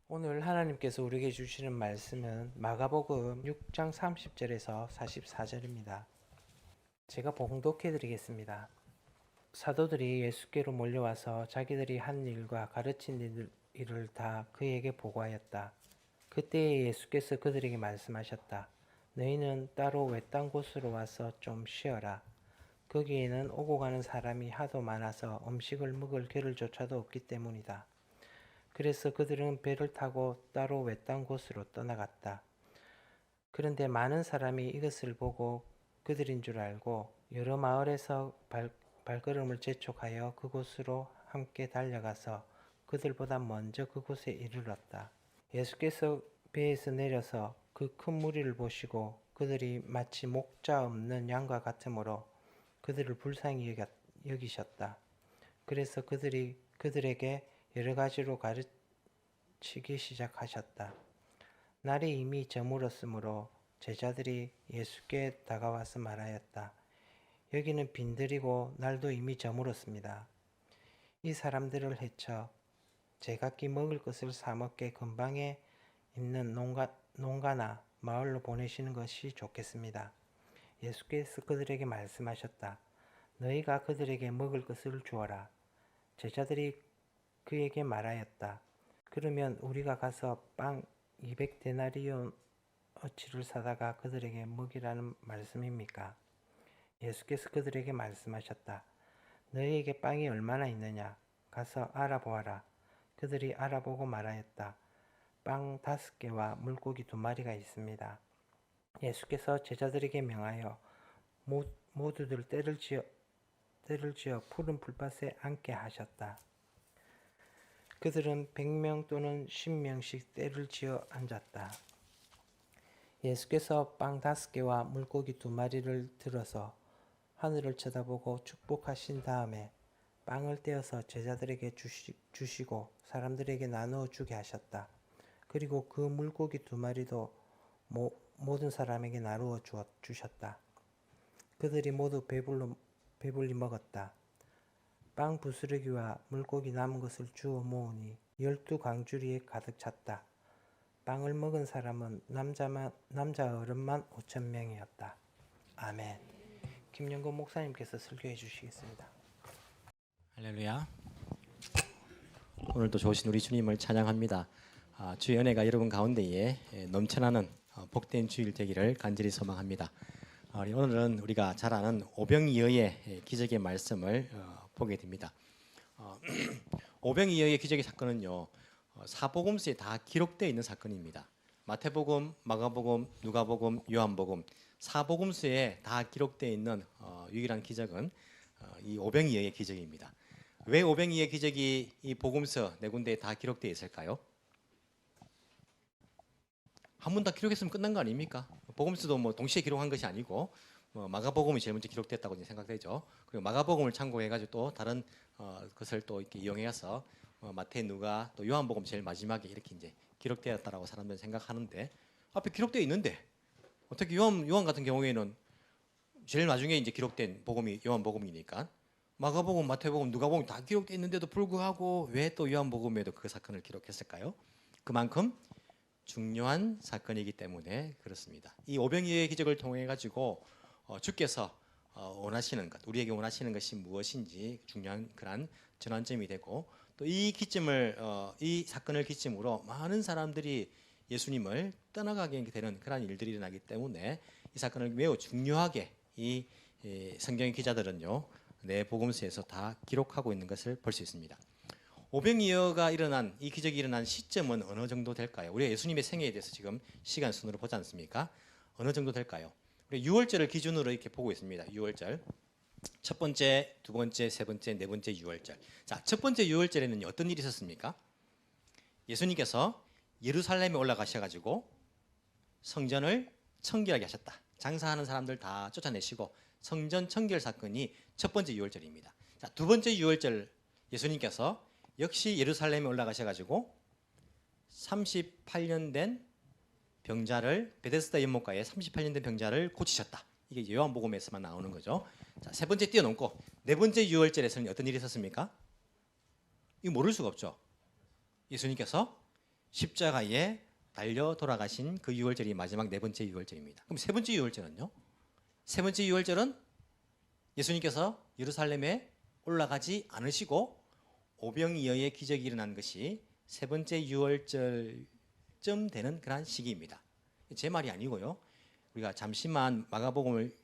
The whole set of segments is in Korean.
오늘 하나님께서 우리에게 주시는 말씀은 마가복음 6장 30절에서 44절입니다. 제가 봉독해 드리겠습니다. 사도들이 예수께로 몰려와서 자기들이 한 일과 가르친 일을 다 그에게 보고하였다. 그때에 예수께서 그들에게 말씀하셨다. 너희는 따로 외딴 곳으로 와서 좀 쉬어라. 거기에는 오고 가는 사람이 하도 많아서 음식을 먹을 겨를조차도 없기 때문이다. 그래서 그들은 배를 타고 따로 외딴 곳으로 떠나갔다. 그런데 많은 사람이 이것을 보고 그들인 줄 알고 여러 마을에서 발걸음을 재촉하여 그곳으로 함께 달려가서 그들보다 먼저 그곳에 이르렀다. 예수께서 배에서 내려서 그 큰 무리를 보시고 그들이 마치 목자 없는 양과 같으므로 그들을 불쌍히 여기셨다. 그래서 그들에게 여러 가지로 가르치기 시작하셨다. 날이 이미 저물었으므로 제자들이 예수께 다가와서 말하였다. 여기는 빈들이고 날도 이미 저물었습니다. 이 사람들을 해쳐 제각기 먹을 것을 사 먹게 근방에 있는 농가나 마을로 보내시는 것이 좋겠습니다. 예수께서 그들에게 말씀하셨다. 너희가 그들에게 먹을 것을 주어라. 제자들이 그에게 말하였다. 그러면 우리가 가서 빵 200데나리온 어치를 사다가 그들에게 먹이라는 말씀입니까? 예수께서 그들에게 말씀하셨다. 너희에게 빵이 얼마나 있느냐? 가서 알아보아라. 그들이 알아보고 말하였다. 빵 5개와 물고기 2마리가 있습니다. 예수께서 제자들에게 명하여 모두들 때를 지어 푸른 풀밭에 앉게 하셨다. 그들은 100명 또는 10명씩 때를 지어 앉았다. 예수께서 빵 5개와 물고기 2마리를 들어서 하늘을 쳐다보고 축복하신 다음에 빵을 떼어서 제자들에게 주시고 사람들에게 나누어 주게 하셨다. 그리고 그 물고기 2마리도 모든 사람에게 나누어 주셨다. 그들이 모두 배불리 먹었다. 빵 부스러기와 물고기 남은 것을 주워 모으니 12광주리에 가득 찼다. 빵을 먹은 사람은 남자 어른만 5,000명이었다. 아멘. 김영건 목사님께서 설교해 주시겠습니다. 할렐루야. 오늘도 좋으신 우리 주님을 찬양합니다. 주의 은혜가 여러분 가운데에 넘쳐나는 복된 주일 되기를 간절히 소망합니다. 오늘은 우리가 잘 아는 오병이어의 기적의 말씀을 보게 됩니다. 오병이어의 기적의 사건은요, 사복음서에 다 기록되어 있는 사건입니다. 마태복음, 마가복음, 누가복음, 요한복음 사복음서에 다 기록되어 있는 유일한 기적은 이 오병이어의 기적입니다. 왜 오병이어의 기적이 이 복음서 네 군데에 다 기록되어 있을까요? 한 번 다 기록했으면 끝난 거 아닙니까? 복음서도 뭐 동시에 기록한 것이 아니고 마가복음이 제일 먼저 기록됐다고 생각되죠. 그리고 마가복음을 참고해가지고 또 다른 것을 또 이렇게 이용해서 마태, 누가, 또 요한복음 제일 마지막에 이렇게 이제 기록되었다라고 사람들은 생각하는데 앞에 기록되어 있는데 어떻게 요한 같은 경우에는 제일 나중에 이제 기록된 복음이 요한복음이니까 마가복음, 마태복음, 누가복음 다 기록되어 있는데도 불구하고 왜 또 요한복음에도 그 사건을 기록했을까요? 그만큼 중요한 사건이기 때문에 그렇습니다. 이 오병이어의 기적을 통해 가지고 주께서 원하시는 것, 우리에게 원하시는 것이 무엇인지 중요한 그런 전환점이 되고 또 이 사건을 기점으로 많은 사람들이 예수님을 떠나가게 되는 그런 일들이 일어나기 때문에 이 사건을 매우 중요하게 이 성경 기자들은요, 내 복음서에서 다 기록하고 있는 것을 볼 수 있습니다. 오병이어가 일어난 이 기적이 일어난 시점은 어느 정도 될까요? 우리가 예수님의 생애에 대해서 지금 시간 순으로 보지 않습니까? 어느 정도 될까요? 우리 유월절을 기준으로 이렇게 보고 있습니다. 유월절 첫 번째, 두 번째, 세 번째, 네 번째 유월절. 자, 첫 번째 유월절에는 어떤 일이 있었습니까? 예수님께서 예루살렘에 올라가셔가지고 성전을 청결하게 하셨다. 장사하는 사람들 다 쫓아내시고 성전 청결 사건이 첫 번째 유월절입니다. 자, 두 번째 유월절 예수님께서 역시 예루살렘에 올라가셔가지고 38년 된 병자를 베데스다 연못가에 38년 된 병자를 고치셨다. 이게 요한복음에서만 나오는 거죠. 자, 세 번째 뛰어넘고 네 번째 유월절에서는 어떤 일이 있었습니까? 이거 모를 수가 없죠. 예수님께서 십자가에 달려 돌아가신 그 유월절이 마지막 네 번째 유월절입니다. 그럼 세 번째 유월절은요? 세 번째 유월절은 예수님께서 예루살렘에 올라가지 않으시고 오병이어의 기적이 일어난 것이 세 번째 유월절쯤 되는 그런 시기입니다. 제 말이 아니고요. 우리가 잠시만 마가복음을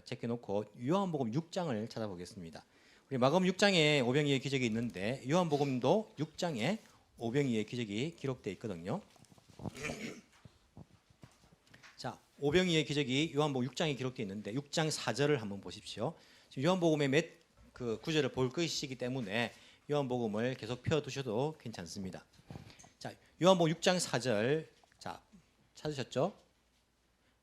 제껴놓고 요한복음 6장을 찾아보겠습니다. 우리 마가복음 6장에 오병이어의 기적이 있는데 요한복음도 6장에 오병이어의 기적이 기록되어 있거든요. 자, 오병이어의 기적이 요한복음 6장에 기록되어 있는데 6장 4절을 한번 보십시오. 지금 요한복음의 몇 그 구절을 볼 것이기 때문에 요한복음을 계속 펴두셔도 괜찮습니다. 자, 요한복음 6장 4절. 자, 찾으셨죠?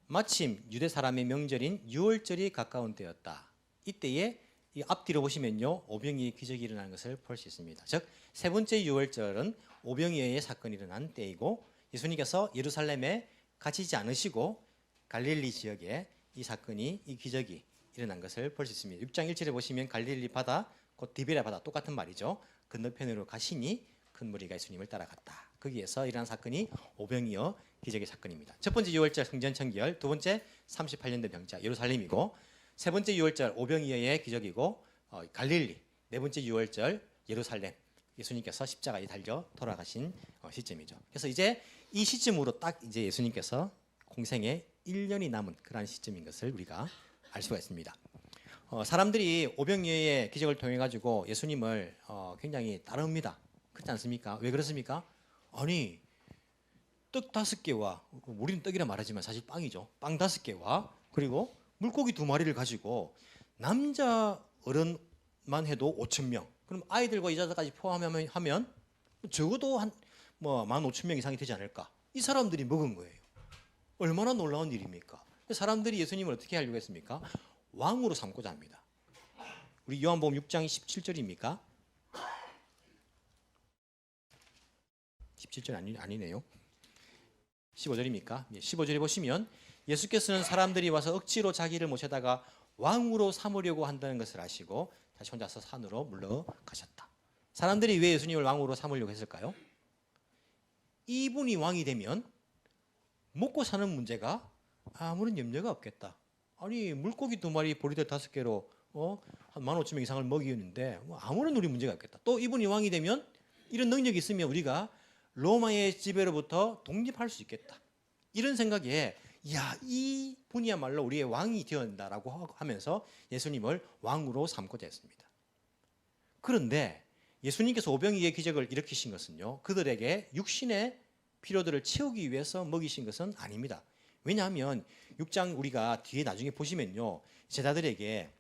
마침 유대 사람의 명절인 유월절이 가까운 때였다. 이때에 이 앞뒤로 보시면요, 오병이어의 기적이 일어나는 것을 볼 수 있습니다. 즉, 세 번째 유월절은 오병이어의 사건이 일어난 때이고 예수님께서 예루살렘에 갇히지 않으시고 갈릴리 지역에 이 사건이 이 기적이 일어난 것을 볼 수 있습니다. 6장 1절에 보시면 갈릴리 바다, 곧 디베랴 바다 똑같은 말이죠. 건너편으로 가시니 큰 무리가 예수님을 따라갔다. 거기에서 일어난 사건이 오병이어 기적의 사건입니다. 첫 번째 유월절 성전 청결, 두 번째 38년 된 병자 예루살렘이고, 세 번째 유월절 오병이어의 기적이고, 갈릴리, 네 번째 유월절 예루살렘, 예수님께서 십자가에 달려 돌아가신 시점이죠. 그래서 이제 이 시점으로 딱 이제 예수님께서 공생에 1년이 남은 그러한 시점인 것을 우리가 알 수가 있습니다. 사람들이 오병이어의 기적을 통해 가지고 예수님을 굉장히 따릅니다. 그렇지 않습니까? 왜 그렇습니까? 아니, 떡 5개와, 우리는 떡이라 말하지만 사실 빵이죠. 빵 5개와 그리고 물고기 2마리를 가지고 남자 어른만 해도 5,000명. 그럼 아이들과 여자들까지 포함하면 적어도 한 15,000명 이상이 되지 않을까? 이 사람들이 먹은 거예요. 얼마나 놀라운 일입니까? 사람들이 예수님을 어떻게 하려고 했습니까? 왕으로 삼고자 합니다. 우리 요한복음 6장 17절입니까? 17절 아니네요. 15절입니까? 15절에 보시면 예수께서는 사람들이 와서 억지로 자기를 모셔다가 왕으로 삼으려고 한다는 것을 아시고 다시 혼자서 산으로 물러가셨다. 사람들이 왜 예수님을 왕으로 삼으려고 했을까요? 이분이 왕이 되면 먹고 사는 문제가 아무런 염려가 없겠다. 아니, 물고기 2마리, 보리들 5개로 한 15,000명 이상을 먹이는데 아무런 우리 문제가 없겠다. 또 이분이 왕이 되면 이런 능력이 있으면 우리가 로마의 지배로부터 독립할 수 있겠다. 이런 생각에 이 분이야말로 우리의 왕이 되어야 한다라고 하면서 예수님을 왕으로 삼고자 했습니다. 그런데 예수님께서 오병이어의 기적을 일으키신 것은요, 그들에게 육신의 필요들을 채우기 위해서 먹이신 것은 아닙니다. 왜냐하면 6장 우리가 뒤에 나중에 보시면요, 제자들에게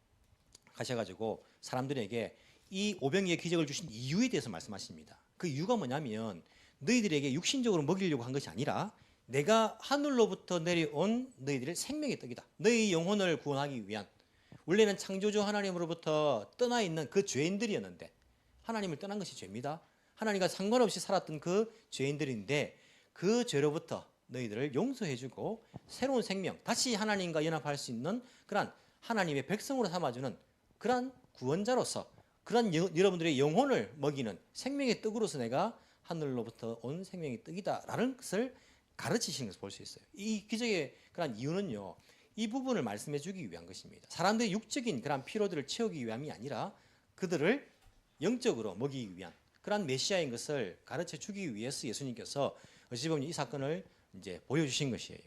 가셔가지고 사람들에게 이 오병이어의 기적을 주신 이유에 대해서 말씀하십니다. 그 이유가 뭐냐면 너희들에게 육신적으로 먹이려고 한 것이 아니라 내가 하늘로부터 내려온 너희들의 생명의 떡이다. 너희 영혼을 구원하기 위한, 원래는 창조주 하나님으로부터 떠나 있는 그 죄인들이었는데 하나님을 떠난 것이 죄입니다. 하나님과 상관없이 살았던 그 죄인들인데 그 죄로부터 너희들을 용서해주고 새로운 생명, 다시 하나님과 연합할 수 있는 그러한 하나님의 백성으로 삼아주는 그러한 구원자로서, 그러한 여러분들의 영혼을 먹이는 생명의 떡으로서 내가 하늘로부터 온 생명의 떡이다라는 것을 가르치시는 것을 볼 수 있어요. 이 기적의 그러한 이유는요, 이 부분을 말씀해 주기 위한 것입니다. 사람들의 육적인 그러한 피로들을 채우기 위함이 아니라 그들을 영적으로 먹이기 위한 그러한 메시아인 것을 가르쳐 주기 위해서 예수님께서 어찌 보면 이 사건을 이제 보여주신 것이에요.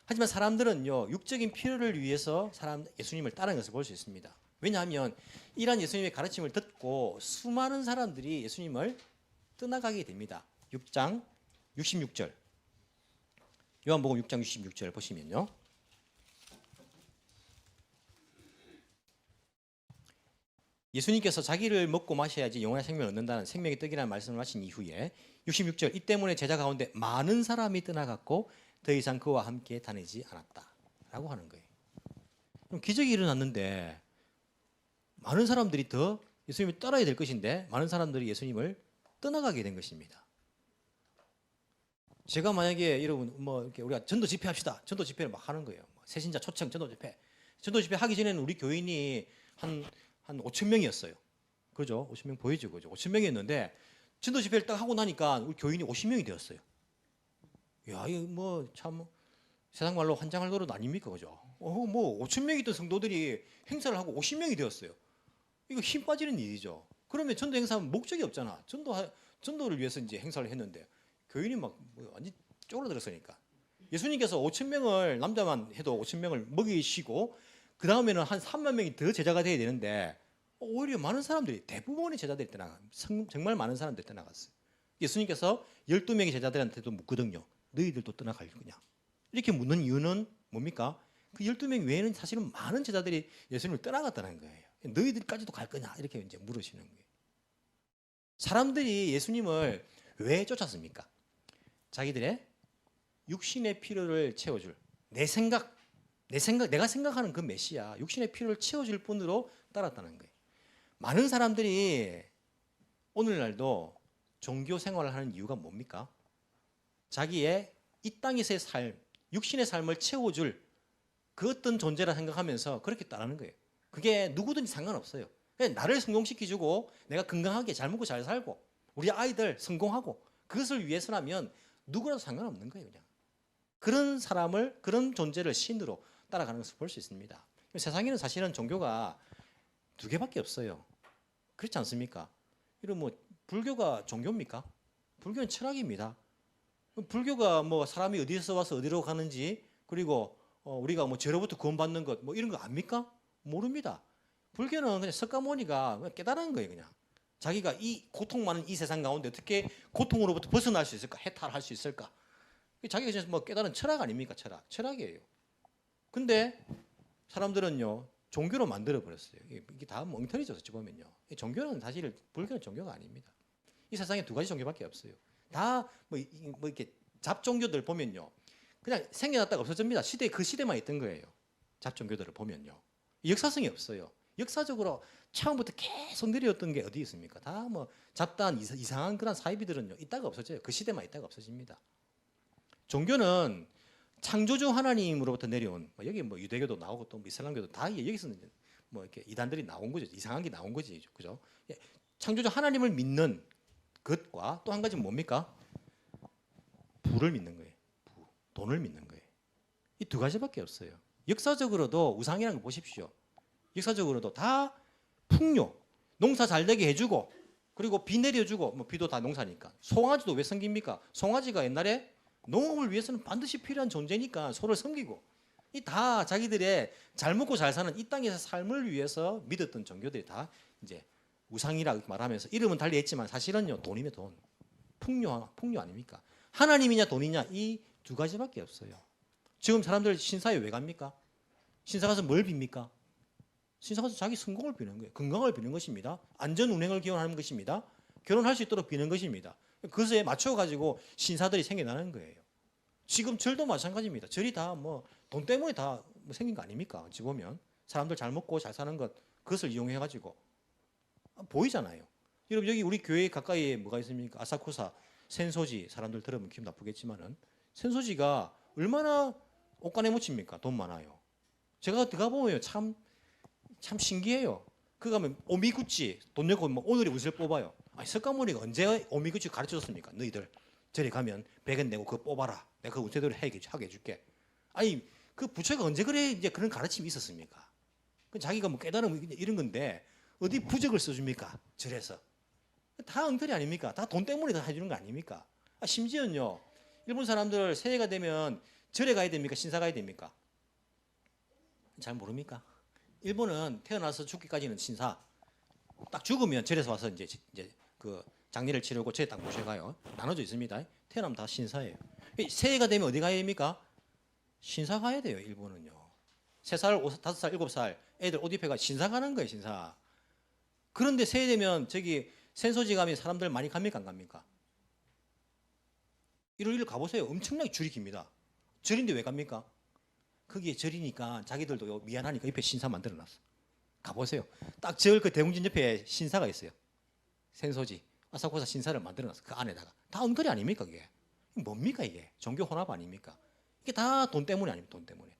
하지만 사람들은요, 육적인 필요를 위해서 예수님을 따르는 것을 볼 수 있습니다. 왜냐하면 이러한 예수님의 가르침을 듣고 수많은 사람들이 예수님을 떠나가게 됩니다. 6장 66절, 요한복음 6장 66절 보시면요, 예수님께서 자기를 먹고 마셔야지 영원한 생명을 얻는다는 생명의 떡이라는 말씀을 하신 이후에 66절, 이 때문에 제자 가운데 많은 사람이 떠나갔고 더 이상 그와 함께 다니지 않았다라고 하는 거예요. 그럼 기적이 일어났는데 많은 사람들이 더 예수님을 따라야 될 것인데 많은 사람들이 예수님을 떠나가게 된 것입니다. 제가 만약에 여러분 이렇게 우리가 전도 집회합시다. 전도 집회를 막 하는 거예요. 새신자 초청 전도 집회. 전도 집회 하기 전에는 우리 교인이 한 5,000명이었어요. 그죠? 5,000명 보이죠, 그죠? 5,000명이었는데 전도 집회를 딱 하고 나니까 우리 교인이 50명이 되었어요. 야, 이거 뭐 참 세상 말로 환장할 노릇 아닙니까, 그죠? 뭐 5천 명이 있던 성도들이 행사를 하고 50명이 되었어요. 이거 힘 빠지는 일이죠. 그러면 전도 행사하면 목적이 없잖아. 전도를 위해서 이제 행사를 했는데 교인이 막뭐 완전 쪼그라들었으니까. 예수님께서 5천 명을 남자만 해도 5천 명을 먹이시고 그 다음에는 한 3만 명이 더 제자가 돼야 되는데 오히려 많은 사람들이 대부분의 제자들이 떠나가 정말 많은 사람들이 떠나갔어요. 예수님께서 12명의 제자들한테도 묻거든요. 너희들도 떠나갈 거냐? 이렇게 묻는 이유는 뭡니까? 그 12명 외에는 사실은 많은 제자들이 예수님을 떠나갔다는 거예요. 너희들까지도 갈 거냐? 이렇게 이제 물으시는 거예요. 사람들이 예수님을 왜 쫓았습니까? 자기들의 육신의 필요를 채워줄 내가 생각하는 그 메시아 육신의 필요를 채워줄 뿐으로 따랐다는 거예요. 많은 사람들이 오늘날도 종교 생활을 하는 이유가 뭡니까? 자기의 이 땅에서의 삶, 육신의 삶을 채워줄 그 어떤 존재라 생각하면서 그렇게 따르는 거예요. 그게 누구든지 상관없어요. 그냥 나를 성공시켜주고 내가 건강하게 잘 먹고 잘 살고 우리 아이들 성공하고 그것을 위해서라면 누구라도 상관없는 거예요. 그냥 그런 사람을 그런 존재를 신으로 따라가는 것을 볼 수 있습니다. 세상에는 사실은 종교가 두 개밖에 없어요. 그렇지 않습니까? 이런 뭐 불교가 종교입니까? 불교는 철학입니다. 불교가 뭐 사람이 어디서 와서 어디로 가는지 그리고 우리가 뭐 죄로부터 구원받는 것 뭐 이런 거 압니까? 모릅니다. 불교는 그냥 석가모니가 깨달은 거예요. 그냥 자기가 이 고통 많은 이 세상 가운데 어떻게 고통으로부터 벗어날 수 있을까? 해탈할 수 있을까? 자기가 이제 뭐 깨달은 철학 아닙니까? 철학이에요. 근데 사람들은요 종교로 만들어 버렸어요. 이게 다 멍텅이죠. 어찌 보면요. 종교는 사실 불교는 종교가 아닙니다. 이 세상에 두 가지 종교밖에 없어요. 다 뭐 이렇게 잡종교들 보면요, 그냥 생겨났다가 없어집니다. 그 시대만 있던 거예요. 잡종교들을 보면요, 역사성이 없어요. 역사적으로 처음부터 계속 내려왔던 게 어디 있습니까? 다 뭐 잡다한 이상한 그런 사이비들은요 있다가 없어져요. 그 시대만 있다가 없어집니다. 종교는 창조주 하나님으로부터 내려온 여기 뭐 유대교도 나오고 또 이슬람교도 다 여기서 뭐 이렇게 이단들이 나온 거죠. 이상한 게 나온 거지, 그죠? 창조주 하나님을 믿는 것과 또 한 가지는 뭡니까? 부를 믿는 거예요. 돈을 믿는 거예요. 이 두 가지밖에 없어요. 역사적으로도 우상이라는 거 보십시오. 역사적으로도 다 풍요, 농사 잘 되게 해주고 그리고 비 내려주고 뭐 비도 다 농사니까. 송아지도 왜 섬깁니까? 송아지가 옛날에 농업을 위해서는 반드시 필요한 존재니까 소를 섬기고 이 다 자기들의 잘 먹고 잘 사는 이 땅에서 삶을 위해서 믿었던 종교들이 다 이제 우상이라고 말하면서 이름은 달리 했지만 사실은요 돈이면 돈, 풍요 아닙니까? 하나님이냐 돈이냐 이 두 가지밖에 없어요. 지금 사람들 신사에 왜 갑니까? 신사 가서 뭘 빕니까? 신사 가서 자기 성공을 비는 거예요. 건강을 비는 것입니다. 안전 운행을 기원하는 것입니다. 결혼할 수 있도록 비는 것입니다. 그것에 맞춰 가지고 신사들이 생겨나는 거예요. 지금 절도 마찬가지입니다. 절이 다 뭐 돈 때문에 다 생긴 거 아닙니까? 어찌 보면 사람들 잘 먹고 잘 사는 것 그것을 이용해 가지고 보이잖아요. 여러분 여기 우리 교회 가까이에 뭐가 있습니까? 아사쿠사 센소지 사람들 들으면 기분 나쁘겠지만은 센소지가 얼마나 옷간에 묻힙니까? 돈 많아요. 제가 들어가 보면 참 신기해요. 그 가면 오미구찌 돈 내고 뭐 오늘의 운세를 뽑아요. 아니 석가모니가 언제 오미구찌 가르쳐줬습니까? 너희들 저리 가면 100원 내고 그거 뽑아라. 내가 그 운세대로 하게 해줄게. 아니 그 부처가 언제 그래 이제 그런 가르침이 있었습니까? 그 자기가 뭐 깨달으면 이런 건데 어디 부적을 써줍니까? 절에서 다 엉터리 아닙니까? 다 돈 때문에 다 해주는 거 아닙니까? 심지어는요 일본 사람들 새해가 되면 절에 가야 됩니까? 신사 가야 됩니까? 잘 모릅니까? 일본은 태어나서 죽기까지는 신사, 딱 죽으면 절에서 와서 이제 그 장례를 치르고 절에 딱 모셔가요. 나눠져 있습니다. 태어나면 다 신사예요. 새해가 되면 어디 가야 됩니까? 신사 가야 돼요. 일본은요. 3살, 5살, 7살 애들 옷 입혀가 신사 가는 거예요. 신사. 그런데 새해 되면 저기 센소지 가면 사람들 많이 갑니까? 안 갑니까? 1월 1일 가보세요. 엄청나게 줄이 깁니다. 절인데 왜 갑니까? 거기에 절이니까 자기들도 미안하니까 옆에 신사 만들어놨어. 가보세요. 딱 절 그 대웅진 옆에 신사가 있어요. 센소지 아사쿠사 신사를 만들어놨어. 그 안에다가 다 엉터리 아닙니까? 그게 뭡니까? 이게 종교 혼합 아닙니까? 이게 다 돈 때문에 아닙니까? 돈 때문에.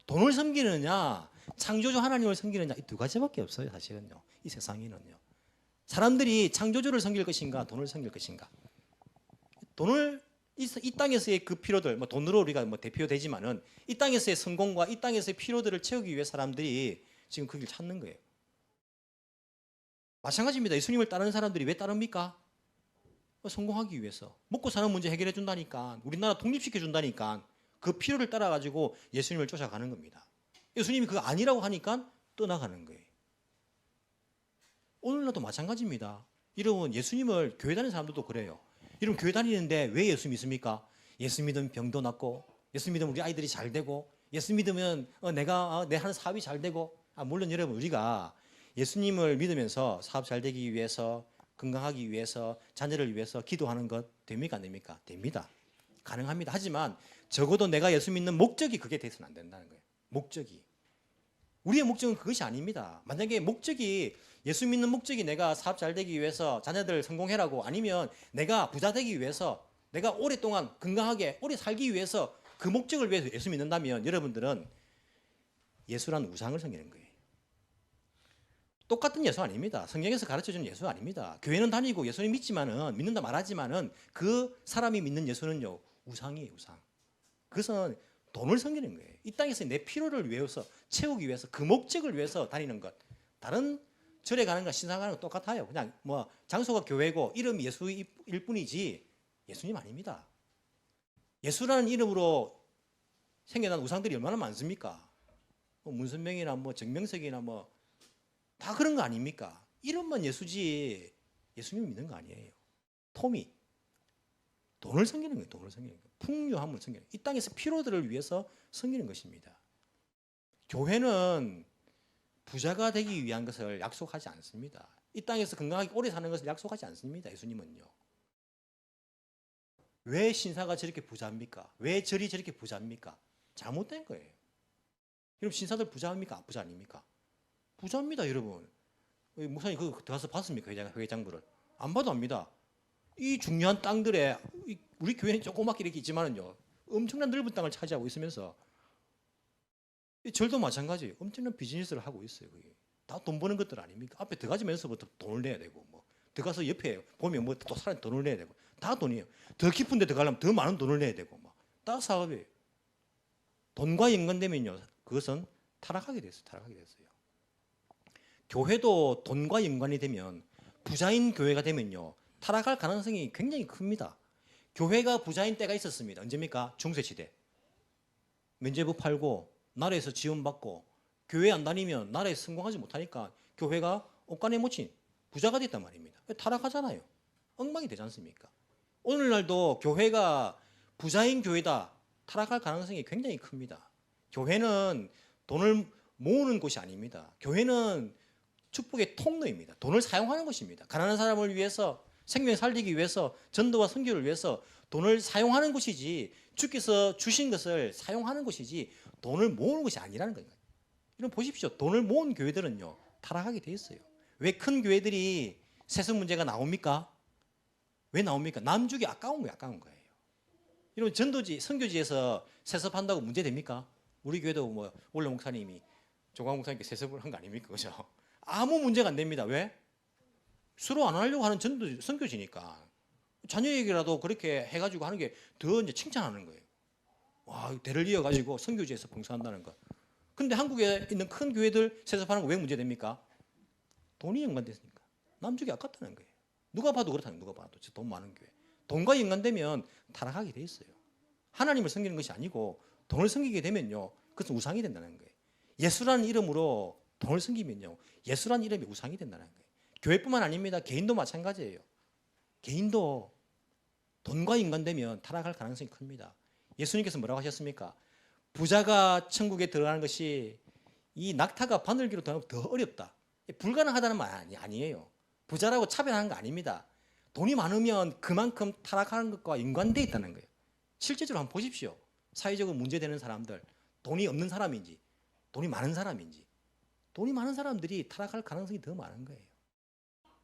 돈을 섬기느냐 창조주 하나님을 섬기느냐 이 두 가지밖에 없어요. 사실은요. 이 세상에는요. 사람들이 창조주를 섬길 것인가 돈을 섬길 것인가. 돈을 이 땅에서의 그 필요들, 뭐 돈으로 우리가 뭐 대표되지만은 이 땅에서의 성공과 이 땅에서의 필요들을 채우기 위해 사람들이 지금 그 길 찾는 거예요. 마찬가지입니다. 예수님을 따르는 사람들이 왜 따릅니까? 성공하기 위해서. 먹고 사는 문제 해결해 준다니까. 우리나라 독립시켜 준다니까. 그 필요를 따라 가지고 예수님을 쫓아가는 겁니다. 예수님이 그거 아니라고 하니까 떠나가는 거예요. 오늘날도 마찬가지입니다. 여러분, 예수님을 교회 다니는 사람들도 그래요. 여러분, 교회 다니는데 왜 예수 믿습니까? 예수 믿으면 병도 낫고, 예수 믿으면 우리 아이들이 잘 되고, 예수 믿으면 내가 내 하는 사업이 잘 되고. 물론 여러분, 우리가 예수님을 믿으면서 사업 잘 되기 위해서, 건강하기 위해서, 자녀를 위해서 기도하는 것 됩니까? 안 됩니까? 됩니다. 가능합니다. 하지만 적어도 내가 예수 믿는 목적이 그게 돼서는 안 된다는 거예요. 목적이. 우리의 목적은 그것이 아닙니다. 만약에 목적이, 예수 믿는 목적이 내가 사업 잘 되기 위해서 자녀들 성공해라고, 아니면 내가 부자 되기 위해서, 내가 오랫동안 건강하게 오래 살기 위해서 그 목적을 위해서 예수 믿는다면 여러분들은 예수란 우상을 섬기는 거예요. 똑같은 예수 아닙니다. 성경에서 가르쳐주는 예수 아닙니다. 교회는 다니고 예수님 믿지만은, 믿는다 말하지만은 그 사람이 믿는 예수는요, 우상이에요, 우상. 그것은 돈을 섬기는 거예요. 이 땅에서 내 필요를 위해서 채우기 위해서 그 목적을 위해서 다니는 것. 다른 절에 가는 거, 신사 가는 거 똑같아요. 그냥 뭐 장소가 교회고 이름이 예수일 뿐이지 예수님 아닙니다. 예수라는 이름으로 생겨난 우상들이 얼마나 많습니까? 뭐 문선명이나 뭐 정명석이나 뭐 다 그런 거 아닙니까? 이름만 예수지 예수님 믿는 거 아니에요. 토미. 돈을 섬기는 거예요. 돈을 섬기는 거예요. 풍요함을 섬기는 거예요. 이 땅에서 필요들을 위해서 섬기는 것입니다. 교회는 부자가 되기 위한 것을 약속하지 않습니다. 이 땅에서 건강하게 오래 사는 것을 약속하지 않습니다. 예수님은요. 왜 신사가 저렇게 부자입니까? 왜 절이 저렇게 부자입니까? 잘못된 거예요. 여러분, 신사들 부자입니까? 부자 아닙니까? 부자입니다, 여러분. 목사님 그거 들어가서 봤습니까? 회장부를. 안 봐도 압니다. 이 중요한 땅들에, 우리 교회는 조그맣게 이렇게 있지만은요, 엄청난 넓은 땅을 차지하고 있으면서, 이 절도 마찬가지예요. 엄청난 비즈니스를 하고 있어요. 다 돈 버는 것들 아닙니까? 앞에 들어가면서부터 돈을 내야 되고, 뭐 들어가서 옆에 보면 뭐 또 사람 돈을 내야 되고, 다 돈이에요. 더 깊은 데 들어가려면 더 많은 돈을 내야 되고, 뭐 다 사업이에요. 돈과 연관되면요, 그것은 타락하게 됐어요. 타락하게 됐어요. 교회도 돈과 연관이 되면, 부자인 교회가 되면요, 타락할 가능성이 굉장히 큽니다. 교회가 부자인 때가 있었습니다. 언제입니까? 중세시대. 면죄부 팔고 나라에서 지원받고 교회 안 다니면 나라에서 성공하지 못하니까 교회가 옷간에 묻힌 부자가 됐단 말입니다. 타락하잖아요. 엉망이 되지 않습니까? 오늘날도 교회가 부자인 교회다, 타락할 가능성이 굉장히 큽니다. 교회는 돈을 모으는 곳이 아닙니다. 교회는 축복의 통로입니다. 돈을 사용하는 것입니다. 가난한 사람을 위해서, 생명 살리기 위해서, 전도와 선교를 위해서 돈을 사용하는 곳이지, 주께서 주신 것을 사용하는 곳이지 돈을 모으는 것이 아니라는 거예요. 이런 보십시오. 돈을 모은 교회들은요, 타락하게 돼 있어요. 왜 큰 교회들이 세습 문제가 나옵니까? 왜 나옵니까? 남주기 아까운 거예요. 아까운 거예요. 이런 전도지, 선교지에서 세습한다고 문제 됩니까? 우리 교회도 뭐 원래 목사님이, 조광 목사님께 세습을 한 거 아닙니까? 그죠? 아무 문제가 안 됩니다. 왜? 서로 안 하려고 하는 전도, 선교지니까. 자녀 얘기라도 그렇게 해가지고 하는 게 더 이제 칭찬하는 거예요. 와, 대를 이어가지고 선교지에서 봉사한다는 거. 근데 한국에 있는 큰 교회들 세습하는 거 왜 문제됩니까? 돈이 연관됐으니까. 남쪽이 아깝다는 거예요. 누가 봐도 그렇다는 거예요. 누가 봐도. 돈 많은 교회. 돈과 연관되면 타락하게 돼 있어요. 하나님을 섬기는 것이 아니고 돈을 섬기게 되면요, 그것은 우상이 된다는 거예요. 예수라는 이름으로 돈을 섬기면요, 예수라는 이름이 우상이 된다는 거예요. 교회뿐만 아닙니다. 개인도 마찬가지예요. 개인도 돈과 연관되면 타락할 가능성이 큽니다. 예수님께서 뭐라고 하셨습니까? 부자가 천국에 들어가는 것이 이 낙타가 바늘기로 들어가면 더 어렵다. 불가능하다는 말 아니에요. 부자라고 차별하는 거 아닙니다. 돈이 많으면 그만큼 타락하는 것과 연관되어 있다는 거예요. 실제적으로 한번 보십시오. 사회적으로 문제되는 사람들, 돈이 없는 사람인지 돈이 많은 사람인지, 돈이 많은 사람들이 타락할 가능성이 더 많은 거예요.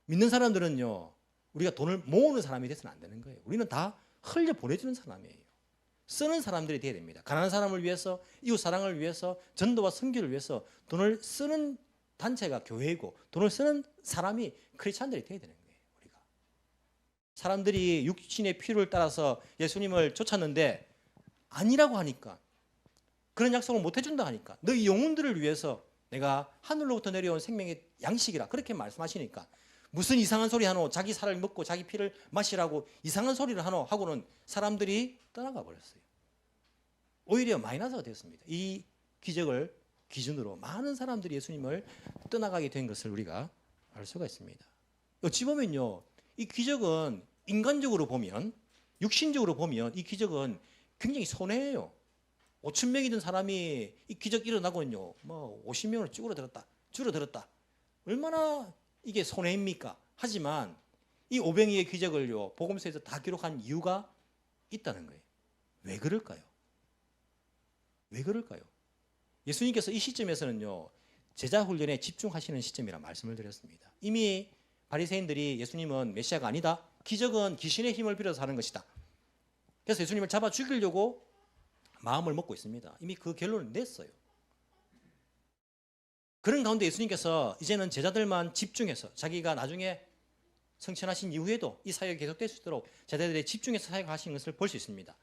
믿는 사람들은요, 우리가 돈을 모으는 사람이 돼서는 안 되는 거예요. 우리는 다 흘려 보내주는 사람이에요. 쓰는 사람들이 돼야 됩니다. 가난한 사람을 위해서, 이웃 사랑을 위해서, 전도와 선교를 위해서 돈을 쓰는 단체가 교회이고, 돈을 쓰는 사람이 크리스찬들이 돼야 되는 거예요. 사람들이 육신의 필요를 따라서 예수님을 쫓았는데 아니라고 하니까, 그런 약속을 못 해준다 하니까, 너희 영혼들을 위해서 내가 하늘로부터 내려온 생명의 양식이라 그렇게 말씀하시니까 무슨 이상한 소리 하노, 자기 살을 먹고 자기 피를 마시라고 이상한 소리를 하노 하고는 사람들이 떠나가 버렸어요. 오히려 마이너스가 되었습니다. 이 기적을 기준으로 많은 사람들이 예수님을 떠나가게 된 것을 우리가 알 수가 있습니다. 어찌 보면요, 이 기적은 인간적으로 보면, 육신적으로 보면 이 기적은 굉장히 손해예요. 5천 명이던 사람이 이 기적 일어나고는요, 뭐 50명으로 줄어들었다. 얼마나 이게 손해입니까? 하지만 이 오병이의 기적을요, 복음서에서 다 기록한 이유가 있다는 거예요. 왜 그럴까요? 왜 그럴까요? 예수님께서 이 시점에서는요, 제자 훈련에 집중하시는 시점이라 말씀을 드렸습니다. 이미 바리새인들이 예수님은 메시아가 아니다, 기적은 귀신의 힘을 빌어서 하는 것이다, 그래서 예수님을 잡아 죽이려고 마음을 먹고 있습니다. 이미 그 결론을 냈어요. 그런 가운데 예수님께서 이제는 제자들만 집중해서, 자기가 나중에 성천하신 이후에도 이 사역이 계속될 수 있도록 제자들에 집중해서 사역하시는 것을 볼 수 있습니다.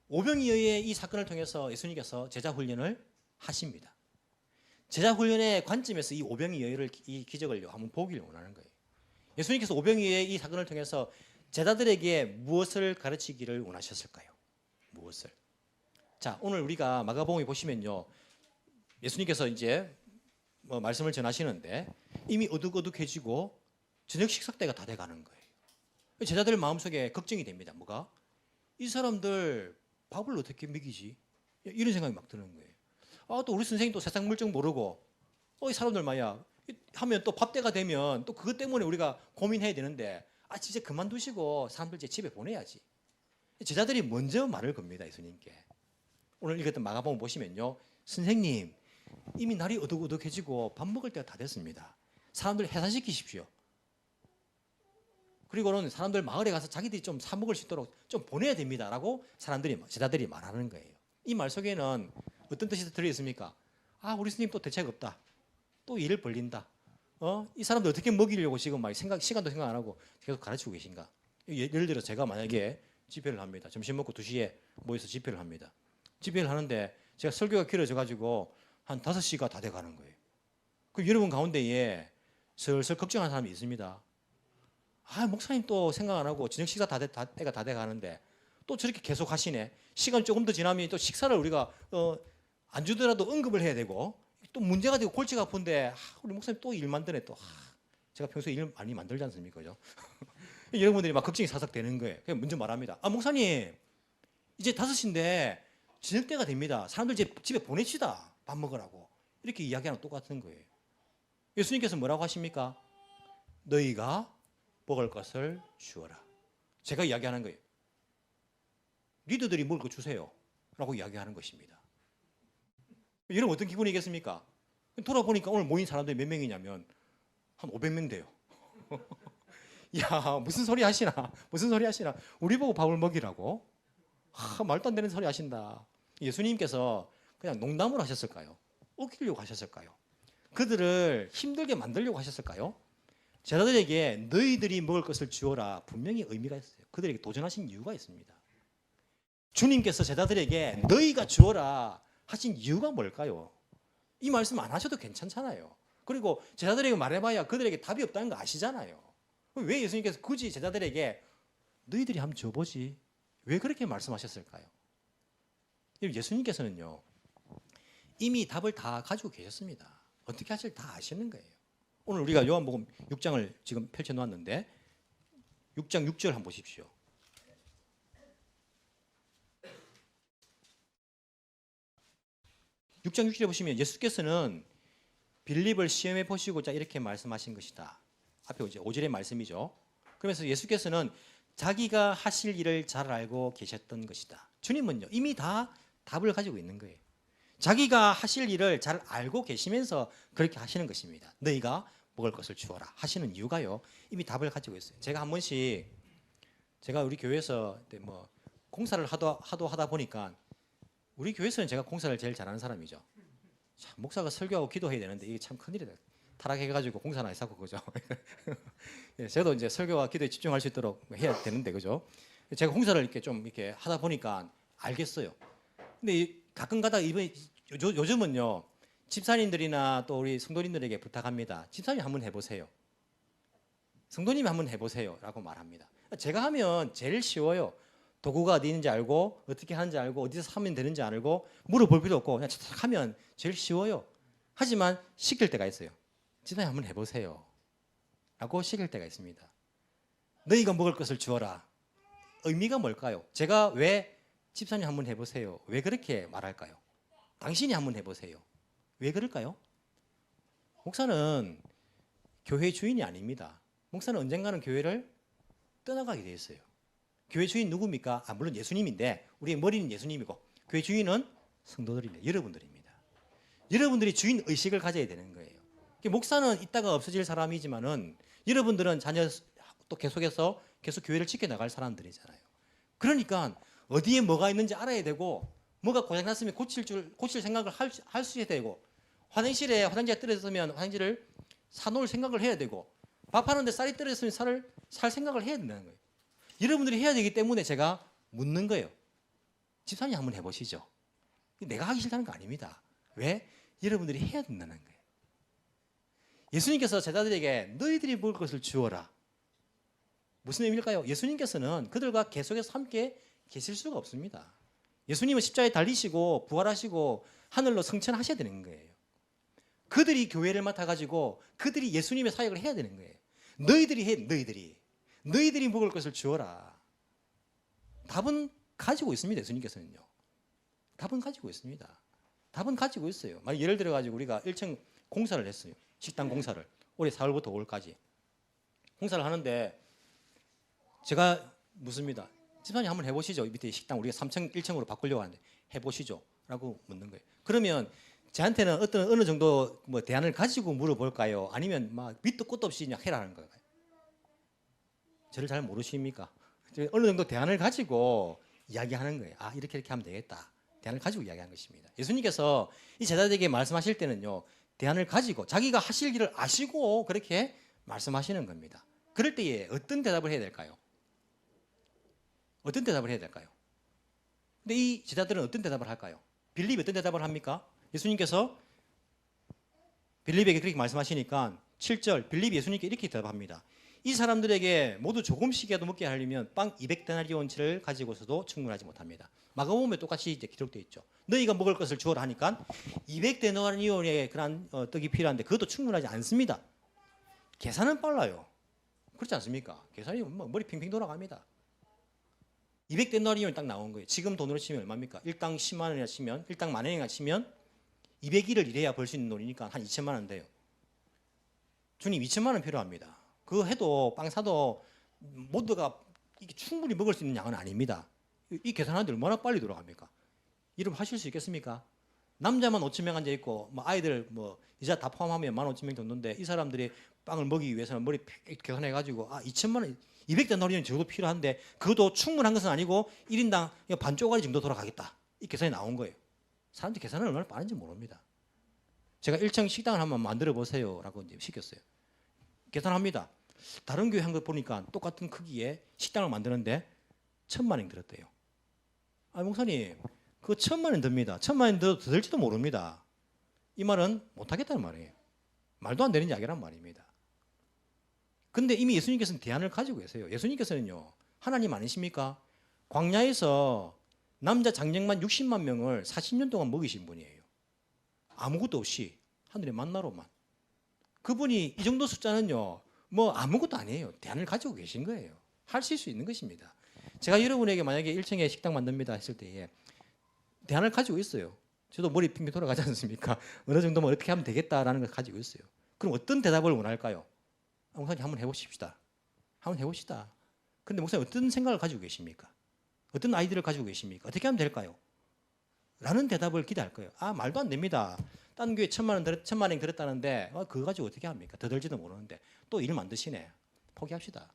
오병이어의 이 사건을 통해서 예수님께서 제자 훈련을 하십니다. 제자 훈련의 관점에서 이 오병이어의 이 기적을 한번 보기를 원하는 거예요. 예수님께서 오병이어의 이 사건을 통해서 제자들에게 무엇을 가르치기를 원하셨을까요? 무엇을? 자, 오늘 우리가 마가복음에 보시면요, 예수님께서 이제 뭐 말씀을 전하시는데 이미 어둑어둑해지고 저녁 식사 때가 다 돼가는 거예요. 제자들 마음속에 걱정이 됩니다. 뭐가? 이 사람들 밥을 어떻게 먹이지? 이런 생각이 막 드는 거예요. 아, 또 우리 선생님 또 세상 물정 모르고, 이 사람들 말이야 하면 또 밥 때가 되면 또 그것 때문에 우리가 고민해야 되는데, 아, 진짜 그만두시고 사람들 이제 집에 보내야지. 제자들이 먼저 말을 겁니다, 예수님께. 오늘 읽었던 마가복음 보시면요, 선생님, 이미 날이 어둑어둑해지고 밥 먹을 때가 다 됐습니다. 사람들 해산시키십시오. 그리고는 사람들 마을에 가서 자기들이 좀 사 먹을 수 있도록 좀 보내야 됩니다라고 제자들이 말하는 거예요. 이 말 속에는 어떤 뜻이 들어있습니까? 아, 우리 스님 또 대책 없다, 또 일을 벌린다, 이 사람들 어떻게 먹이려고 지금 막 시간도 생각 안 하고 계속 가르치고 계신가? 예를 들어 제가 만약에 집회를 합니다. 점심 먹고 2시에 모여서 집회를 합니다. 집회를 하는데 제가 설교가 길어져 가지고 한 5시가 다 돼가는 거예요. 그럼 여러분 가운데에 슬슬 걱정하는 사람이 있습니다. 아, 목사님 또 생각 안 하고 저녁 식사 때가 다 돼가는데 또 저렇게 계속 하시네. 시간 조금 더 지나면 또 식사를 우리가 안 주더라도 응급을 해야 되고, 또 문제가 되고 골치가 아픈데, 우리 목사님 또 일 만드네 또. 제가 평소에 일 많이 만들지 않습니까? 그죠? 여러분들이 막 걱정이 사삭 되는 거예요. 그냥 먼저 말합니다. 아, 목사님, 이제 5시인데 저녁 때가 됩니다. 사람들 이제 집에 보내시다, 밥 먹으라고. 이렇게 이야기하는 똑같은 거예요. 예수님께서 뭐라고 하십니까? 너희가 먹을 것을 주어라. 제가 이야기하는 거예요. 리더들이 먹을 거 주세요 라고 이야기하는 것입니다. 여러분 어떤 기분이겠습니까? 돌아보니까 오늘 모인 사람들이 몇 명이냐면 한 500명 돼요. 야, 무슨 소리 하시나? 무슨 소리 하시나? 우리 보고 밥을 먹이라고? 말도 안 되는 소리 하신다. 예수님께서 그냥 농담으로 하셨을까요? 웃기려고 하셨을까요? 그들을 힘들게 만들려고 하셨을까요? 제자들에게 너희들이 먹을 것을 주어라, 분명히 의미가 있어요. 그들에게 도전하신 이유가 있습니다. 주님께서 제자들에게 너희가 주어라 하신 이유가 뭘까요? 이 말씀 안 하셔도 괜찮잖아요. 그리고 제자들에게 말해봐야 그들에게 답이 없다는 거 아시잖아요. 왜 예수님께서 굳이 제자들에게 너희들이 한번 줘보지, 왜 그렇게 말씀하셨을까요? 예수님께서는요, 이미 답을 다 가지고 계셨습니다. 어떻게 하실 다 아시는 거예요. 오늘 우리가 요한복음 6장을 지금 펼쳐놓았는데 6장 6절 한번 보십시오. 6장 6절에 보시면 예수께서는 빌립을 시험해 보시고자 이렇게 말씀하신 것이다. 앞에 이제 5절의 말씀이죠. 그러면서 예수께서는 자기가 하실 일을 잘 알고 계셨던 것이다. 주님은요, 이미 다 답을 가지고 있는 거예요. 자기가 하실 일을 잘 알고 계시면서 그렇게 하시는 것입니다. 너희가 먹을 것을 주어라 하시는 이유가요, 이미 답을 가지고 있어요. 제가 한 번씩 제가 우리 교회에서 뭐 공사를 하다 보니까, 우리 교회에서는 제가 공사를 제일 잘하는 사람이죠. 참, 목사가 설교하고 기도해야 되는데 이게 참 큰일이다. 타락해가지고 공사나 했었고 그죠. 예, 저도 이제 설교와 기도에 집중할 수 있도록 해야 되는데 그죠. 제가 공사를 이렇게 좀 이렇게 하다 보니까 알겠어요. 근데 가끔 가다가 이번 요즘은요 집사님들이나 또 우리 성도님들에게 부탁합니다. 집사님 한번 해보세요. 성도님이 한번 해보세요라고 말합니다. 제가 하면 제일 쉬워요. 도구가 어디 있는지 알고 어떻게 하는지 알고 어디서 하면 되는지 알고 물어볼 필요 없고 그냥 착 하면 제일 쉬워요. 하지만 시킬 때가 있어요. 집사님 한번 해보세요 라고 시킬 때가 있습니다. 너희가 먹을 것을 주어라. 의미가 뭘까요? 제가 왜 집사님 한번 해보세요 왜 그렇게 말할까요? 당신이 한번 해보세요 왜 그럴까요? 목사는 교회 주인이 아닙니다. 목사는 언젠가는 교회를 떠나가게 돼 있어요. 교회 주인 누굽니까? 물론 예수님인데 우리의 머리는 예수님이고 교회 주인은 성도들입니다. 여러분들입니다. 여러분들이 주인 의식을 가져야 되는 거예요. 목사는 이따가 없어질 사람이지만은 여러분들은 자녀 또 계속해서 계속 교회를 지켜나갈 사람들이잖아요. 그러니까 어디에 뭐가 있는지 알아야 되고 뭐가 고장났으면 고칠 생각을 할 수 있어야 되고 화장실에 화장지가 떨어졌으면 화장지를 사놓을 생각을 해야 되고 밥하는데 쌀이 떨어졌으면 쌀을 살 생각을 해야 된다는 거예요. 여러분들이 해야 되기 때문에 제가 묻는 거예요. 집사님 한번 해보시죠. 내가 하기 싫다는 거 아닙니다. 왜? 여러분들이 해야 된다는 거예요. 예수님께서 제자들에게 너희들이 먹을 것을 주어라. 무슨 의미일까요? 예수님께서는 그들과 계속해서 함께 계실 수가 없습니다. 예수님은 십자가에 달리시고 부활하시고 하늘로 승천하셔야 되는 거예요. 그들이 교회를 맡아가지고 그들이 예수님의 사역을 해야 되는 거예요. 너희들이 해, 너희들이 먹을 것을 주어라. 답은 가지고 있습니다. 예수님께서는요. 답은 가지고 있습니다. 답은 가지고 있어요. 만약 예를 들어가지고 우리가 1층 공사를 했어요. 식당 공사를. 올해 4월부터 5월까지. 공사를 하는데 제가 묻습니다. 집사님 한번 해보시죠. 밑에 식당 우리가 3층, 1층으로 바꾸려고 하는데 해보시죠. 라고 묻는 거예요. 그러면 저한테는 어느 정도 뭐 대안을 가지고 물어볼까요? 아니면 막 밑도 끝도 없이 그냥 해라는 거예요. 저를 잘 모르십니까? 어느 정도 대안을 가지고 이야기하는 거예요. 이렇게 하면 되겠다. 대안을 가지고 이야기하는 것입니다. 예수님께서 이 제자들에게 말씀하실 때는요. 대안을 가지고 자기가 하실 일을 아시고 그렇게 말씀하시는 겁니다. 그럴 때에 어떤 대답을 해야 될까요? 어떤 대답을 해야 될까요? 근데 이 제자들은 어떤 대답을 할까요? 빌립이 어떤 대답을 합니까? 예수님께서 빌립에게 그렇게 말씀하시니까 7절 빌립이 예수님께 이렇게 대답합니다. 이 사람들에게 모두 조금씩이라도 먹게 하려면 빵 200데나리온치를 가지고서도 충분하지 못합니다. 마가복음에 똑같이 이제 기록되어 있죠. 너희가 먹을 것을 주어라 하니까 200데나리온의 그런 떡이 필요한데 그것도 충분하지 않습니다. 계산은 빨라요. 그렇지 않습니까? 계산이 머리 핑핑 돌아갑니다. 200데나리온이 딱 나온 거예요. 지금 돈으로 치면 얼마입니까? 일당 10만 원이나 치면 일당 만 원이나 치면 200일을 일해야 벌 수 있는 돈이니까 한 2천만 원 돼요. 주님 2천만 원 필요합니다. 그거 해도 빵 사도 모두가 이게 충분히 먹을 수 있는 양은 아닙니다. 이 계산하는데 얼마나 빨리 돌아갑니까? 이러면 하실 수 있겠습니까? 남자만 5천 명 앉아 있고 뭐 아이들 뭐 이자 다 포함하면 15,000명 정도인데 이 사람들이 빵을 먹이기 위해서는 머리 계산해 가지고 2천만 원 200데나리온 정도 필요한데 그것도 충분한 것은 아니고 1인당 반 쪼가리 정도 돌아가겠다. 이 계산이 나온 거예요. 사람들이 계산을 얼마나 빠른지 모릅니다. 제가 1층 식당을 한번 만들어 보세요라고 이제 시켰어요. 계산합니다. 다른 교회 한 거 보니까 똑같은 크기의 식당을 만드는데 1,000만 원 들었대요. 목사님, 그거 1,000만 원 듭니다. 1,000만 원 더 들지도 모릅니다. 이 말은 못하겠다는 말이에요. 말도 안 되는 이야기란 말입니다. 근데 이미 예수님께서는 대안을 가지고 계세요. 예수님께서는요, 하나님 아니십니까? 광야에서 남자 장정만 60만 명을 40년 동안 먹이신 분이에요. 아무것도 없이 하늘의 만나로만. 그분이 이 정도 숫자는요, 뭐 아무것도 아니에요. 대안을 가지고 계신 거예요. 하실 수 있는 것입니다. 제가 여러분에게 만약에 1층에 식당 만듭니다 했을 때에 대안을 가지고 있어요. 저도 머리 핑계 돌아가지 않습니까? 어느 정도면 어떻게 하면 되겠다라는 걸 가지고 있어요. 그럼 어떤 대답을 원할까요? 목사님 한번 해보십시다. 한번 해봅시다. 그런데 목사님 어떤 생각을 가지고 계십니까? 어떤 아이디어를 가지고 계십니까? 어떻게 하면 될까요? 라는 대답을 기대할 거예요. 말도 안 됩니다. 딴 교회 1,000만 원 들었다는데 그거 가지고 어떻게 합니까? 더 들지도 모르는데 또 일 만드시네. 포기합시다.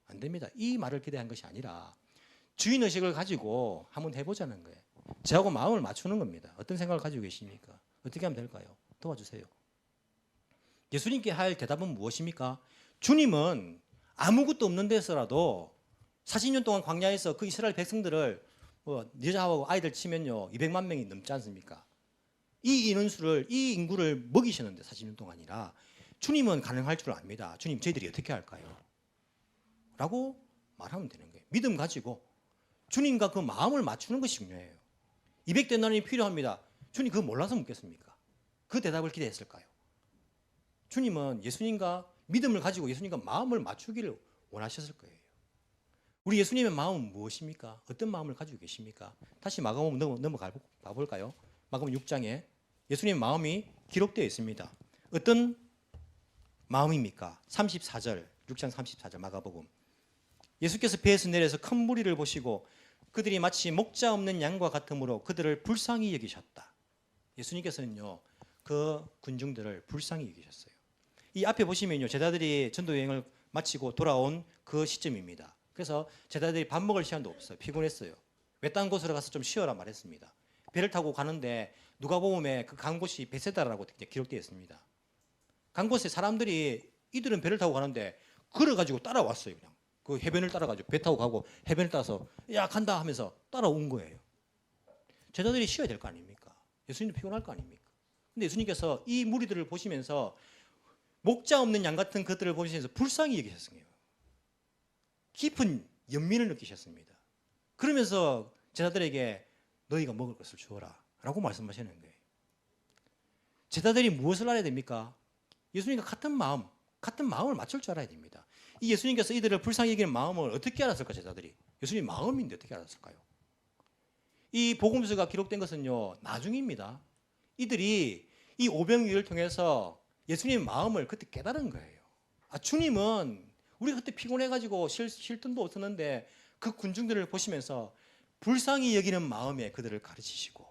안 됩니다. 이 말을 기대한 것이 아니라 주인의식을 가지고 한번 해보자는 거예요. 저하고 마음을 맞추는 겁니다. 어떤 생각을 가지고 계십니까? 어떻게 하면 될까요? 도와주세요. 예수님께 할 대답은 무엇입니까? 주님은 아무것도 없는 데서라도 40년 동안 광야에서 그 이스라엘 백성들을 여자하고 아이들 치면요 200만 명이 넘지 않습니까? 이 인원수를 이 인구를 먹이셨는데 40년 동안이라 주님은 가능할 줄 압니다. 주님 저희들이 어떻게 할까요? 라고 말하면 되는 거예요. 믿음 가지고 주님과 그 마음을 맞추는 것이 중요해요. 200데나리온이 필요합니다. 주님 그거 몰라서 묻겠습니까? 그 대답을 기대했을까요? 주님은 예수님과 믿음을 가지고 예수님과 마음을 맞추기를 원하셨을 거예요. 우리 예수님의 마음은 무엇입니까? 어떤 마음을 가지고 계십니까? 다시 마가복음 넘어가 볼까요? 마가복음 6장에 예수님의 마음이 기록되어 있습니다. 어떤 마음입니까? 34절, 6장 34절 마가복음. 예수께서 배에서 내려서 큰 무리를 보시고 그들이 마치 목자 없는 양과 같으므로 그들을 불쌍히 여기셨다. 예수님께서는요 그 군중들을 불쌍히 여기셨어요. 이 앞에 보시면요 제자들이 전도 여행을 마치고 돌아온 그 시점입니다. 그래서 제자들이 밥 먹을 시간도 없어요. 피곤했어요. 외딴 곳으로 가서 좀 쉬어라 말했습니다. 배를 타고 가는데 누가복음에 그 간 곳이 베세다라고 기록되어 있습니다. 간 곳에 사람들이 이들은 배를 타고 가는데 걸어가지고 따라왔어요. 그냥 그 해변을 따라가지고 배 타고 가고 해변을 따라서 야 간다 하면서 따라온 거예요. 제자들이 쉬어야 될 거 아닙니까? 예수님도 피곤할 거 아닙니까? 근데 예수님께서 이 무리들을 보시면서 목자 없는 양 같은 그들을 보시면서 불쌍히 여기셨어요. 깊은 연민을 느끼셨습니다. 그러면서 제자들에게 너희가 먹을 것을 주어라 라고 말씀하시는 거예요. 제자들이 무엇을 알아야 됩니까? 예수님과 같은 마음을 맞출 줄 알아야 됩니다. 이 예수님께서 이들을 불쌍히 여기는 마음을 어떻게 알았을까? 제자들이 예수님 마음인데 어떻게 알았을까요? 이 복음서가 기록된 것은요 나중입니다. 이들이 이 오병이어를 통해서 예수님의 마음을 그때 깨달은 거예요. 아, 주님은 우리가 그때 피곤해가지고 쉴 틈도 없었는데 그 군중들을 보시면서 불쌍히 여기는 마음에 그들을 가르치시고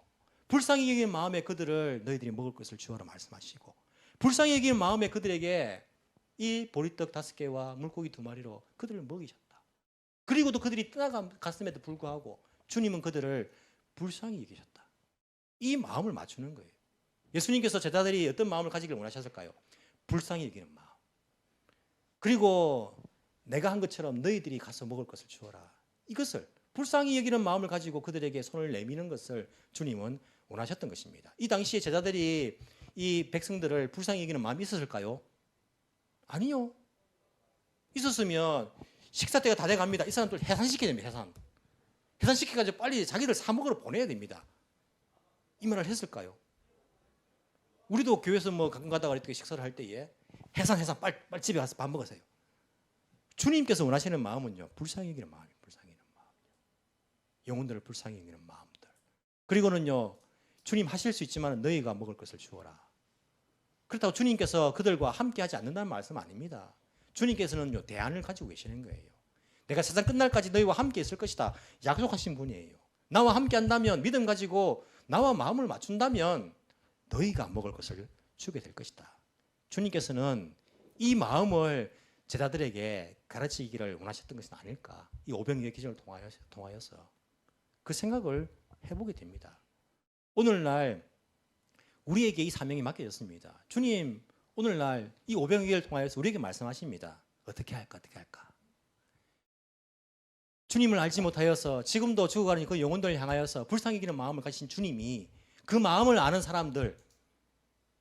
불쌍히 여기는 마음에 그들을 너희들이 먹을 것을 주어라 말씀하시고 불쌍히 여기는 마음에 그들에게 이 보리떡 5개와 물고기 2마리로 그들을 먹이셨다. 그리고도 그들이 떠나갔음에도 불구하고 주님은 그들을 불쌍히 여기셨다. 이 마음을 맞추는 거예요. 예수님께서 제자들이 어떤 마음을 가지기를 원하셨을까요? 불쌍히 여기는 마음. 그리고 내가 한 것처럼 너희들이 가서 먹을 것을 주어라. 이것을 불쌍히 여기는 마음을 가지고 그들에게 손을 내미는 것을 주님은 원하셨던 것입니다. 이 당시에 제자들이 이 백성들을 불쌍히 여기는 마음이 있었을까요? 아니요. 있었으면 식사 때가 다 돼갑니다. 이 사람들 해산시켜야 됩니다. 해산시켜가지고 빨리 자기들 사 먹으러 보내야 됩니다. 이 말을 했을까요? 우리도 교회에서 뭐 가끔 가다가 이렇게 식사를 할 때에 해산 빨리 집에 가서 밥 먹으세요. 주님께서 원하시는 마음은요 불쌍히 여기는 마음이에요. 불쌍히 여기는 마음. 영혼들을 불쌍히 여기는 마음들. 그리고는요 주님 하실 수 있지만 너희가 먹을 것을 주어라. 그렇다고 주님께서 그들과 함께 하지 않는다는 말씀 아닙니다. 주님께서는요 대안을 가지고 계시는 거예요. 내가 세상 끝날까지 너희와 함께 있을 것이다 약속하신 분이에요. 나와 함께 한다면 믿음 가지고 나와 마음을 맞춘다면 너희가 먹을 것을 주게 될 것이다. 주님께서는 이 마음을 제자들에게 가르치기를 원하셨던 것은 아닐까. 이 오병이어 기적을 통하여서 그 생각을 해보게 됩니다. 오늘날 우리에게 이 사명이 맡겨졌습니다. 주님 오늘날 이 오병이어를 통하여서 우리에게 말씀하십니다. 어떻게 할까? 주님을 알지 못하여서 지금도 죽어가는 그 영혼들을 향하여서 불쌍히 여기는 마음을 가진 주님이 그 마음을 아는 사람들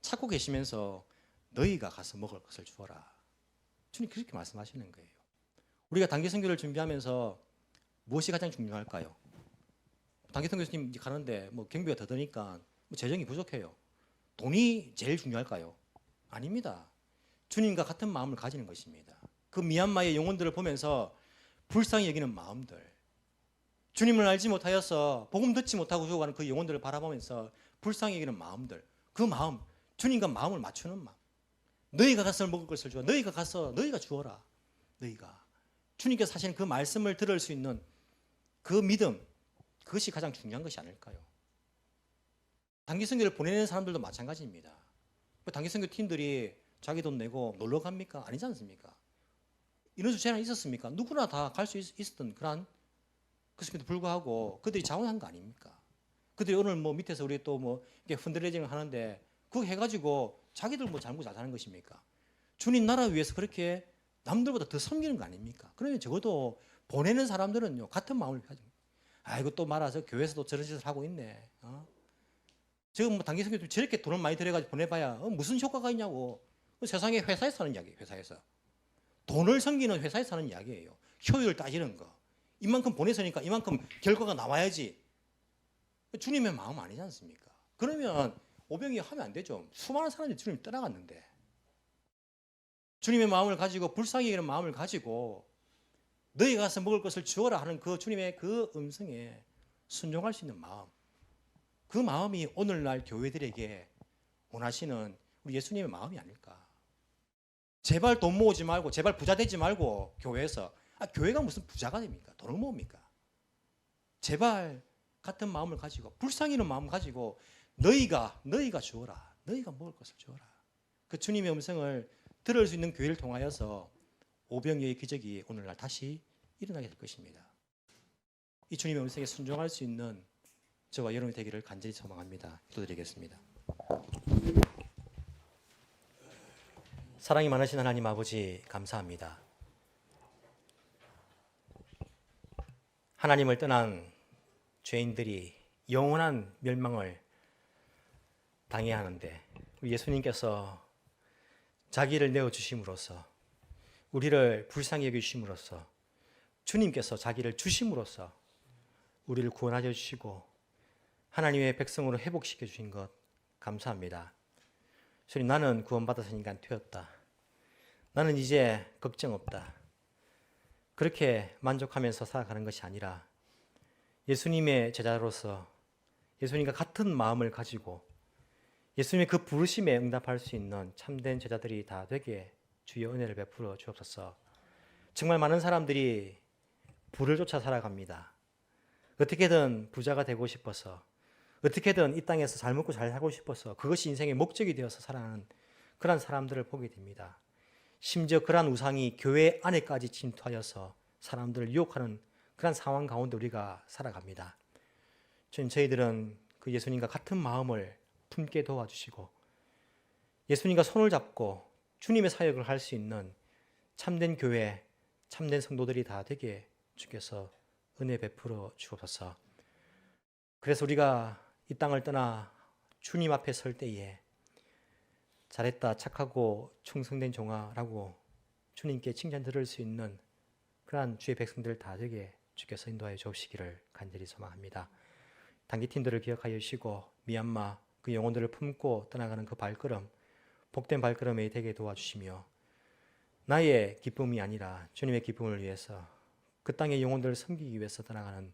찾고 계시면서 너희가 가서 먹을 것을 주어라. 주님 그렇게 말씀하시는 거예요. 우리가 단기 선교를 준비하면서 무엇이 가장 중요할까요? 단기 선교사님 가는데 뭐 경비가 더 드니까 뭐 재정이 부족해요. 돈이 제일 중요할까요? 아닙니다. 주님과 같은 마음을 가지는 것입니다. 그 미얀마의 영혼들을 보면서 불쌍히 여기는 마음들, 주님을 알지 못하여서 복음 듣지 못하고 죽어가는 그 영혼들을 바라보면서 불쌍히 여기는 마음들, 그 마음, 주님과 마음을 맞추는 마음. 너희가 가서 먹을 것을 주어. 너희가 가서 너희가 주어라. 너희가 주님께서 하시는 그 말씀을 들을 수 있는 그 믿음, 그것이 가장 중요한 것이 아닐까요? 단기 선교를 보내는 사람들도 마찬가지입니다. 단기 선교 팀들이 자기 돈 내고 놀러 갑니까? 아니지 않습니까? 인원수 제한이 있었습니까? 누구나 다 갈 수 있었던 그런 그렇음에도 불구하고 그들이 자원한 거 아닙니까? 그들이 오늘 뭐 밑에서 우리 또 뭐 이렇게 펀드레이징을 하는데 그거 해가지고 자기들 뭐 잘못 잘 사는 것입니까? 주님 나라 위해서 그렇게 남들보다 더 섬기는 거 아닙니까? 그러면 적어도 보내는 사람들은요 같은 마음을 가지고, 이거 또 말아서 교회에서도 저런 짓을 하고 있네. 지금 뭐 단기 선교도 저렇게 돈을 많이 들여가지고 보내봐야 무슨 효과가 있냐고. 세상에 회사에서 하는 이야기, 회사에서 돈을 섬기는 회사에서 하는 이야기예요. 효율 따지는 거. 이만큼 보내서니까 이만큼 결과가 나와야지. 주님의 마음 아니지 않습니까? 그러면 오병이 하면 안 되죠. 수많은 사람들이 주님 떠나갔는데 주님의 마음을 가지고 불쌍히 여기는 마음을 가지고 너희가 가서 먹을 것을 주어라 하는 그 주님의 그 음성에 순종할 수 있는 마음, 그 마음이 오늘날 교회들에게 원하시는 우리 예수님의 마음이 아닐까. 제발 돈 모으지 말고 제발 부자 되지 말고 교회에서 교회가 무슨 부자가 됩니까? 돈을 모읍니까? 제발 같은 마음을 가지고 불쌍히 여기는 마음을 가지고 너희가 주어라. 너희가 먹을 것을 주어라. 그 주님의 음성을 들을 수 있는 교회를 통하여서 오병이어의 기적이 오늘날 다시 일어나게 될 것입니다. 이 주님의 음성에 순종할 수 있는 저와 여러분이 되기를 간절히 소망합니다. 기도드리겠습니다. 사랑이 많으신 하나님 아버지 감사합니다. 하나님을 떠난 죄인들이 영원한 멸망을 당해야 하는데 우리 예수님께서 자기를 내어주심으로써 우리를 불쌍히 여기심으로써 주님께서 자기를 주심으로써 우리를 구원하여 주시고 하나님의 백성으로 회복시켜 주신 것 감사합니다. 주님, 나는 구원받아서 인간 되었다. 나는 이제 걱정 없다. 그렇게 만족하면서 살아가는 것이 아니라 예수님의 제자로서 예수님과 같은 마음을 가지고 예수님의 그 부르심에 응답할 수 있는 참된 제자들이 다 되게 주여 은혜를 베풀어 주옵소서. 정말 많은 사람들이 부를 쫓아 살아갑니다. 어떻게든 부자가 되고 싶어서, 어떻게든 이 땅에서 잘 먹고 잘 살고 싶어서 그것이 인생의 목적이 되어서 살아가는 그런 사람들을 보게 됩니다. 심지어 그러한 우상이 교회 안에까지 침투하여서 사람들을 유혹하는 그런 상황 가운데 우리가 살아갑니다. 저희들은 그 예수님과 같은 마음을 품게 도와주시고 예수님과 손을 잡고 주님의 사역을 할 수 있는 참된 교회, 참된 성도들이 다 되게 주께서 은혜 베풀어 주옵소서. 그래서 우리가 이 땅을 떠나 주님 앞에 설 때에 잘했다, 착하고 충성된 종아라고 주님께 칭찬 들을 수 있는 그러한 주의 백성들 다 되게 주께서 인도하여 주시기를 간절히 소망합니다. 단기팀들을 기억하여 주시고 미얀마 그 영혼들을 품고 떠나가는 그 발걸음, 복된 발걸음이 되게 도와주시며 나의 기쁨이 아니라 주님의 기쁨을 위해서 그 땅의 영혼들을 섬기기 위해서 떠나가는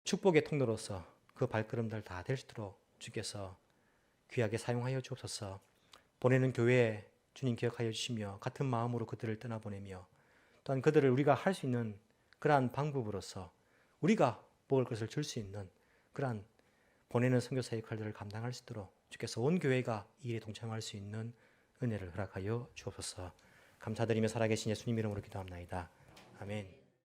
축복의 통로로서 그 발걸음들 다 될 수 있도록 주께서 귀하게 사용하여 주옵소서. 보내는 교회에 주님 기억하여 주시며 같은 마음으로 그들을 떠나보내며 또한 그들을 우리가 할 수 있는 그러한 방법으로서 우리가 먹을 것을 줄 수 있는 그러한 보내는 선교사 역할들을 감당할 수 있도록 주께서 온 교회가 이 일에 동참할 수 있는 은혜를 허락하여 주옵소서. 감사드리며 살아계신 예수님 이름으로 기도합나이다. 아멘.